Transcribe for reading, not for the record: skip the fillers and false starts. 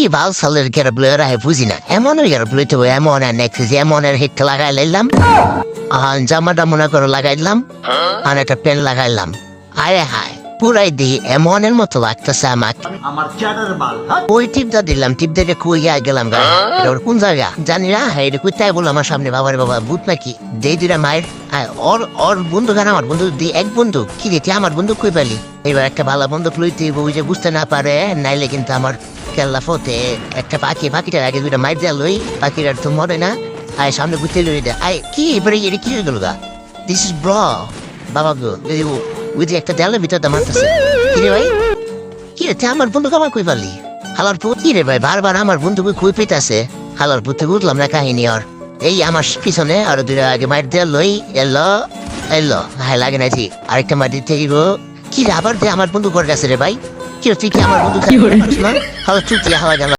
ভাল সালের গেরা ব্লেয়ার আহে বুঝি না এমনই গেরা ব্লেতে এমন নেক্সট যে এমনের হিট লাগাই লাইলাম জামাটা মনে করে লাগাইলাম আর একটা পেন লাগাইলাম আরে হায় পুরাই দি এমনের মতো লাগতেছে আমাকে আমার চ্যাটার মাল ওই টিপটা দিলাম টিপ দেখে কুইয়া গেলাম গা ওর কোন জায়গা জানি না হ্যাঁ এটা কুইতাই বললো আমার সামনে বাবার বাবা ভূত নাকি দেই দুটা মায়ের ওর ওর বন্ধু গান আমার বন্ধু দি এক বন্ধু কি রে আমার বন্ধু কই পেলি এবার একটা ভালো বন্ধু লইতে ওই যে বুঝতে না পারে নাইলে কিন্তু আমার কেল্লা ফতে একটা পাখিটার আগে দুইটা মাইর দেওয়া লই পাখিটার তো মরে না আয় সামনে বুঝতে লই দে আয় কি এবারে এটা কি হয়ে গেল গা দিস ইজ ব্র বাবা গো ওই যে একটা দেয়ালের ভিতরটা মারতেছে কি রে ভাই কি রে আমার বন্ধু আমার কই পারলি হালার পুত কি রে ভাই বারবার আমার বন্ধুকে কই পেতেছে হালার পুতে বুঝলাম না কাহিনী আর এই আমার পিছনে আরো দুইটা আগে মাইর দেওয়া লই এলো হ্যাঁ লাগে না ঠিক আরেকটা মার দিতে গো কি রে আবার দে আমার বন্ধু করে গেছে রে ভাই কি তুই কি আমার বন্ধু হালা চুপ হাওয়া গেল